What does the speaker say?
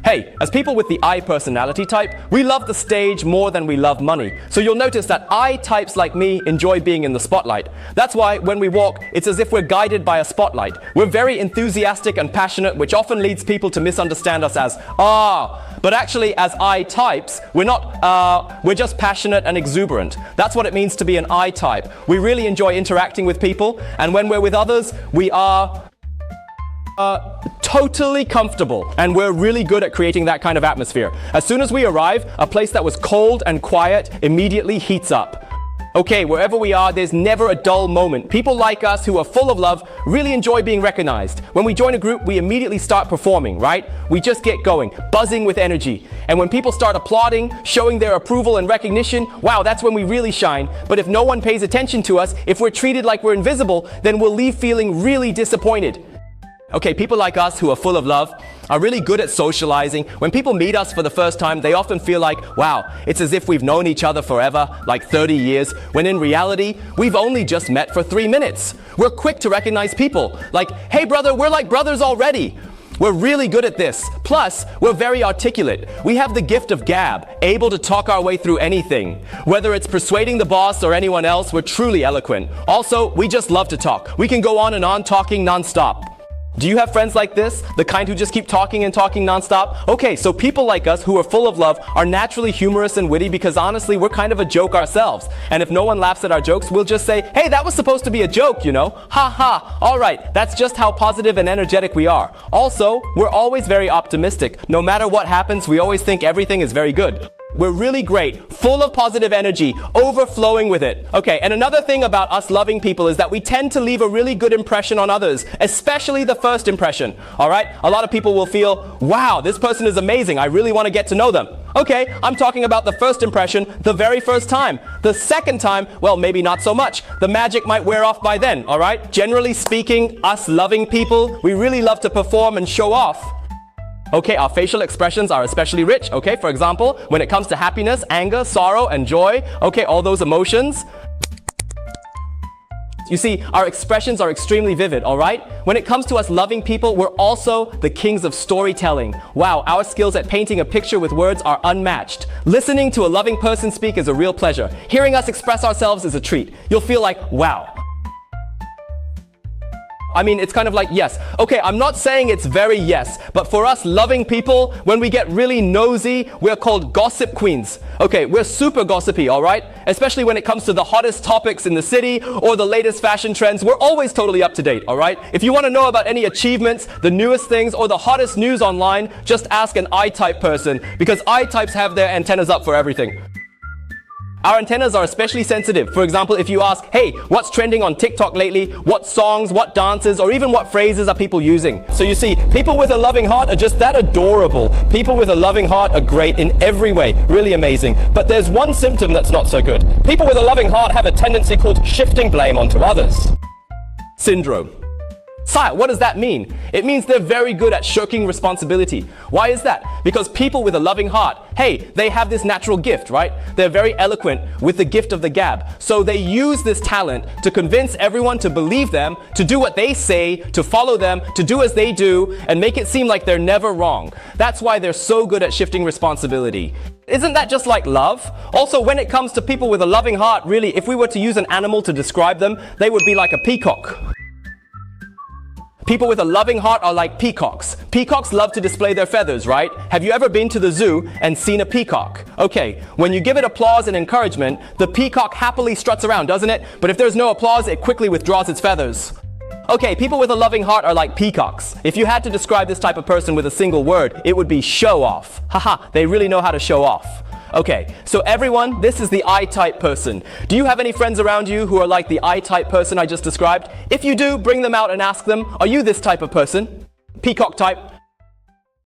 Hey, as people with the I personality type, we love the stage more than we love money. So you'll notice that I types like me enjoy being in the spotlight. That's why when we walk, it's as if we're guided by a spotlight. We're very enthusiastic and passionate, which often leads people to misunderstand us as, but actually as I types, we're just passionate and exuberant. That's what it means to be an I type. We really enjoy interacting with people, and when we're with others, we are totally comfortable, and we're really good at creating that kind of atmosphere. As soon as we arrive, a place that was cold and quiet immediately heats up. Okay, wherever we are, there's never a dull moment. People like us who are full of love really enjoy being recognized. When we join a group, we immediately start performing, right? We just get going, buzzing with energy. And when people start applauding, showing their approval and recognition, wow, that's when we really shine. But if no one pays attention to us, if we're treated like we're invisible, then we'll leave feeling really disappointed. Okay, people like us who are full of love are really good at socializing. When people meet us for the first time, they often feel like, wow, it's as if we've known each other forever, like 30 years, when in reality, we've only just met for 3 minutes. We're quick to recognize people, like, hey brother, we're like brothers already. We're really good at this. Plus, we're very articulate. We have the gift of gab, able to talk our way through anything. Whether it's persuading the boss or anyone else, we're truly eloquent. Also, we just love to talk. We can go on and on talking nonstop. Do you have friends like this? The kind who just keep talking and talking nonstop? Okay, so people like us who are full of love are naturally humorous and witty because honestly, we're kind of a joke ourselves. And if no one laughs at our jokes, we'll just say, hey, that was supposed to be a joke, you know? Ha ha. All right, that's just how positive and energetic we are. Also, we're always very optimistic. No matter what happens, we always think everything is very good. We're really great, full of positive energy, overflowing with it. Okay, and another thing about us loving people is that we tend to leave a really good impression on others, especially the first impression. All right, a lot of people will feel, wow, this person is amazing. I really want to get to know them. Okay, I'm talking about the first impression, the very first time. The second time, well, maybe not so much. The magic might wear off by then, all right? Generally speaking, us loving people, we really love to perform and show off. Okay, our facial expressions are especially rich, okay? For example, when it comes to happiness, anger, sorrow, and joy, okay, all those emotions. You see, our expressions are extremely vivid, all right? When it comes to us loving people, we're also the kings of storytelling. Wow, our skills at painting a picture with words are unmatched. Listening to a loving person speak is a real pleasure. Hearing us express ourselves is a treat. You'll feel like, wow. I mean, it's kind of like yes. Okay, I'm not saying it's very yes, but for us loving people, when we get really nosy, we're called gossip queens. Okay, we're super gossipy, all right? Especially when it comes to the hottest topics in the city or the latest fashion trends, we're always totally up to date, all right? If you want to know about any achievements, the newest things, or the hottest news online, just ask an I-type person, because I-types have their antennas up for everything. Our antennas are especially sensitive. For example, if you ask, hey, what's trending on TikTok lately? What songs, what dances, or even what phrases are people using? So you see, people with a loving heart are just that adorable. People with a loving heart are great in every way, really amazing. But there's one symptom that's not so good. People with a loving heart have a tendency called shifting blame onto others. Syndrome. Sire, what does that mean? It means they're very good at shirking responsibility. Why is that? Because people with a loving heart, hey, they have this natural gift, right? They're very eloquent with the gift of the gab. So they use this talent to convince everyone to believe them, to do what they say, to follow them, to do as they do, and make it seem like they're never wrong. That's why they're so good at shifting responsibility. Isn't that just like love? Also, when it comes to people with a loving heart, really, if we were to use an animal to describe them, they would be like a peacock. People with a loving heart are like peacocks. Peacocks love to display their feathers, right? Have you ever been to the zoo and seen a peacock? Okay, when you give it applause and encouragement, the peacock happily struts around, doesn't it? But if there's no applause, it quickly withdraws its feathers. Okay, people with a loving heart are like peacocks. If you had to describe this type of person with a single word, it would be show off. Haha, they really know how to show off. Okay, so everyone, this is the I-type person. Do you have any friends around you who are like the I-type person I just described? If you do, bring them out and ask them, are you this type of person? Peacock type?